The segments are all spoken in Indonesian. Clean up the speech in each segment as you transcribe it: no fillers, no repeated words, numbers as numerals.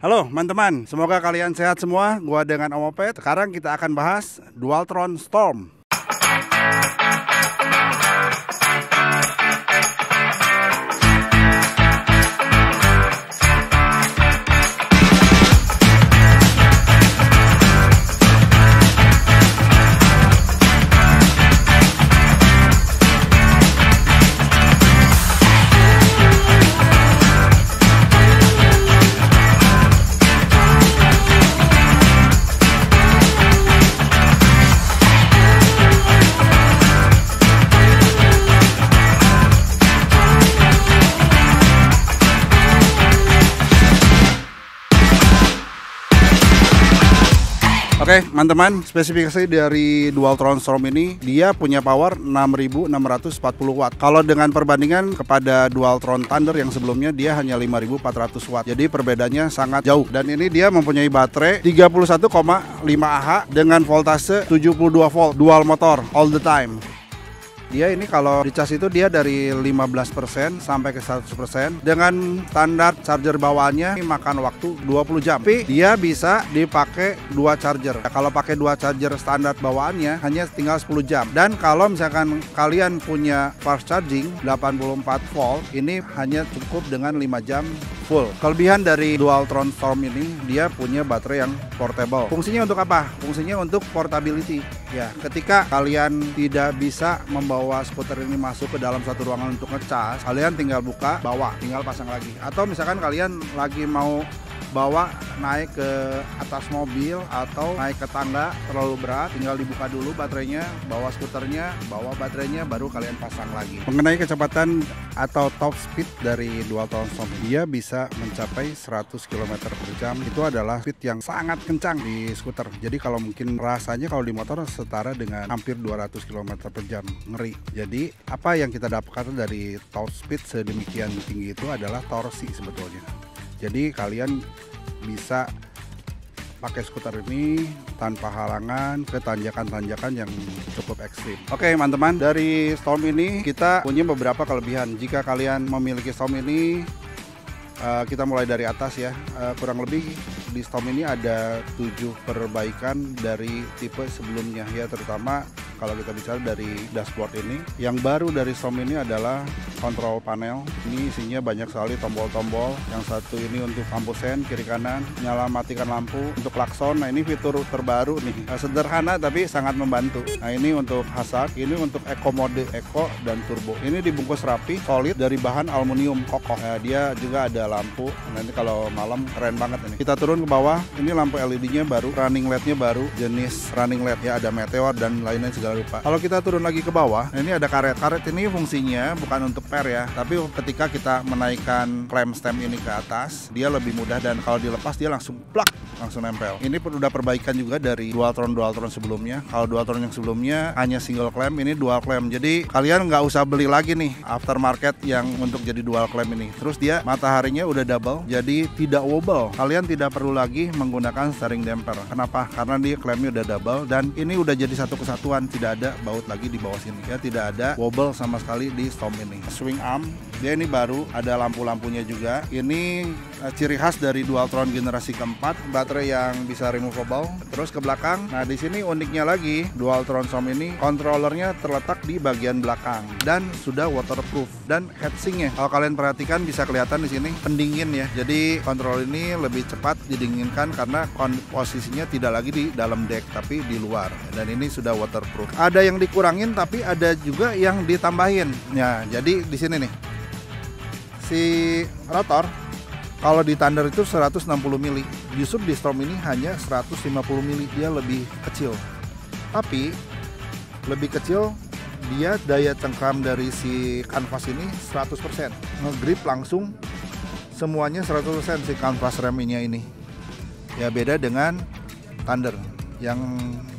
Halo teman-teman, semoga kalian sehat semua. Gua dengan Om Opet. Sekarang kita akan bahas Dualtron Storm. Oke, teman-teman, spesifikasi dari Dualtron Storm ini, dia punya power 6640 watt. Kalau dengan perbandingan kepada Dualtron Thunder yang sebelumnya, dia hanya 5400 watt. Jadi perbedaannya sangat jauh. Dan ini dia mempunyai baterai 31,5 Ah dengan voltase 72 volt, dual motor, all the time. Dia ini kalau dicas itu dia dari 15% sampai ke 100%. Dengan standar charger bawaannya ini makan waktu 20 jam. Tapi dia bisa dipakai 2 charger. Kalau pakai 2 charger standar bawaannya hanya tinggal 10 jam. Dan kalau misalkan kalian punya fast charging 84 volt, ini hanya cukup dengan 5 jam full. Kelebihan dari Dualtron Storm ini, dia punya baterai yang portable. Fungsinya untuk apa? Fungsinya untuk portability. Ya, ketika kalian tidak bisa membawa skuter ini masuk ke dalam satu ruangan untuk ngecas, kalian tinggal buka, bawa, tinggal pasang lagi. Atau misalkan kalian lagi mau bawa naik ke atas mobil atau naik ke tangga terlalu berat, tinggal dibuka dulu baterainya, bawa skuternya, bawa baterainya, baru kalian pasang lagi. Mengenai kecepatan atau top speed dari Dualtron Storm, dia bisa mencapai 100 km per jam. Itu adalah speed yang sangat kencang di skuter. Jadi kalau mungkin rasanya kalau di motor setara dengan hampir 200 km per jam, ngeri. Jadi apa yang kita dapatkan dari top speed sedemikian tinggi itu adalah torsi sebetulnya. Jadi kalian bisa pakai skuter ini tanpa halangan ke tanjakan-tanjakan yang cukup ekstrim. Oke teman-teman, dari Storm ini kita punya beberapa kelebihan. Jika kalian memiliki Storm ini, kita mulai dari atas ya. Kurang lebih di Storm ini ada 7 perbaikan dari tipe sebelumnya ya, terutama kalau kita bicara dari dashboard ini. Yang baru dari Storm ini adalah kontrol panel. Ini isinya banyak sekali tombol-tombol. Yang satu ini untuk lampu sen kiri kanan, nyala matikan lampu, untuk klakson. Nah ini fitur terbaru nih, sederhana tapi sangat membantu. Nah ini untuk hazard, ini untuk eco mode, eco dan turbo. Ini dibungkus rapi, solid dari bahan aluminium kokoh. Nah, dia juga ada lampu. Nanti kalau malam keren banget ini. Kita turun ke bawah, ini lampu LED-nya baru, running LED-nya baru, jenis running LED ya, ada meteor dan lainnya segala rupa. Kalau kita turun lagi ke bawah, nah ini ada karet. Karet ini fungsinya bukan untuk per ya, tapi ketika kita menaikkan clamp stem ini ke atas, dia lebih mudah dan kalau dilepas dia langsung plak, langsung nempel. Ini udah perbaikan juga dari Dualtron sebelumnya. Kalau Dualtron yang sebelumnya hanya single clamp, ini dual clamp. Jadi kalian nggak usah beli lagi nih aftermarket yang untuk jadi dual clamp ini. Terus dia mataharinya udah double, jadi tidak wobble. Kalian tidak perlu lagi menggunakan steering damper. Kenapa? Karena dia klampnya udah double dan ini udah jadi satu kesatuan, tidak ada baut lagi di bawah sini ya, tidak ada wobble sama sekali di Storm ini. Swing arm, dia ini baru, ada lampu-lampunya juga. Ini ciri khas dari Dualtron generasi keempat, baterai yang bisa removable. Terus ke belakang, nah di sini uniknya lagi, Dualtron Storm ini kontrolernya terletak di bagian belakang dan sudah waterproof. Dan heatsinknya, kalau kalian perhatikan bisa kelihatan di sini pendingin ya. Jadi kontrol ini lebih cepat didinginkan karena posisinya tidak lagi di dalam deck tapi di luar. Dan ini sudah waterproof. Ada yang dikurangin tapi ada juga yang ditambahin. Ya, jadi di sini nih, si rotor kalau di Thunder itu 160 mili, justru di Storm ini hanya 150 mili, dia lebih kecil. Tapi lebih kecil, dia daya cengkram dari si kanvas ini 100%. Ngegrip langsung semuanya 100% si kanvas remnya ini. Ya beda dengan Thunder yang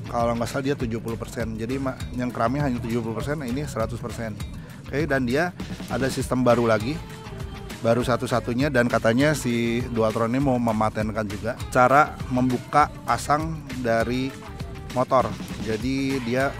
kalau nggak salah dia 70%. Jadi yang keramnya hanya 70%, ini 100%. Oke, dan dia ada sistem baru lagi, baru satu-satunya, dan katanya si Dualtron ini mau mematenkan juga cara membuka pasang dari motor. Jadi dia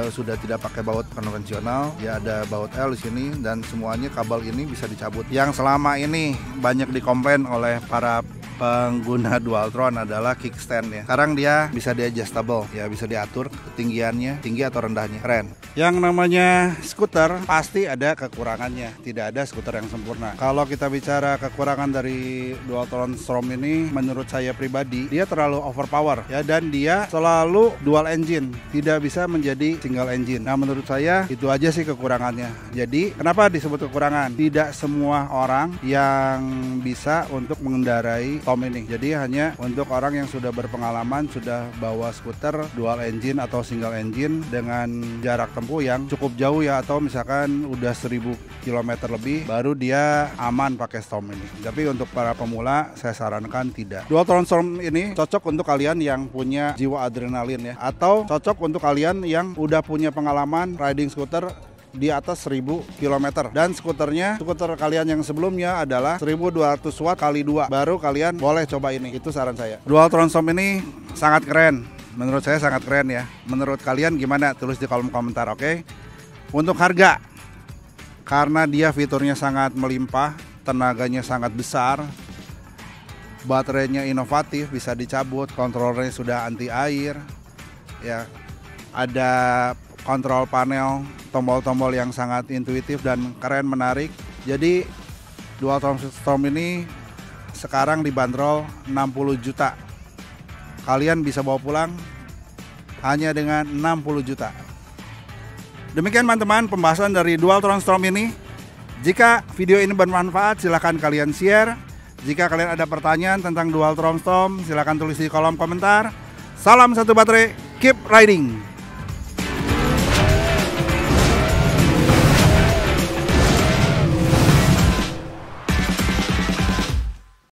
sudah tidak pakai baut konvensional, ya ada baut L di sini dan semuanya kabel ini bisa dicabut. Yang selama ini banyak dikomplain oleh para pengguna Dualtron adalah kickstand ya. Sekarang dia bisa di adjustable ya, bisa diatur ketinggiannya, tinggi atau rendahnya. Keren. Yang namanya skuter pasti ada kekurangannya. Tidak ada skuter yang sempurna. Kalau kita bicara kekurangan dari Dualtron Storm ini, menurut saya pribadi dia terlalu overpower ya, dan dia selalu dual engine, tidak bisa menjadi single engine. Nah, menurut saya itu aja sih kekurangannya. Jadi kenapa disebut kekurangan? Tidak semua orang yang bisa untuk mengendarai Storm ini. Jadi hanya untuk orang yang sudah berpengalaman, sudah bawa skuter dual engine atau single engine dengan jarak tempuh yang cukup jauh ya, atau misalkan udah 1000 km lebih, baru dia aman pakai Storm ini. Tapi untuk para pemula saya sarankan tidak. Dualtron Storm ini cocok untuk kalian yang punya jiwa adrenalin ya, atau cocok untuk kalian yang udah punya pengalaman riding skuter di atas 1000 km, dan skuter kalian yang sebelumnya adalah 1200 watt kali 2, baru kalian boleh coba ini. Itu saran saya. Dualtron Storm ini sangat keren, menurut saya sangat keren ya. Menurut kalian gimana? Tulis di kolom komentar, oke? Untuk harga, karena dia fiturnya sangat melimpah, tenaganya sangat besar, baterainya inovatif, bisa dicabut, kontrolnya sudah anti air ya, ada kontrol panel, tombol-tombol yang sangat intuitif dan keren, menarik. Jadi Dualtron Storm ini sekarang dibanderol 60 juta. Kalian bisa bawa pulang hanya dengan 60 juta. Demikian teman-teman pembahasan dari Dualtron Storm ini. Jika video ini bermanfaat, silahkan kalian share. Jika kalian ada pertanyaan tentang Dualtron Storm, silahkan tulis di kolom komentar. Salam satu baterai, keep riding!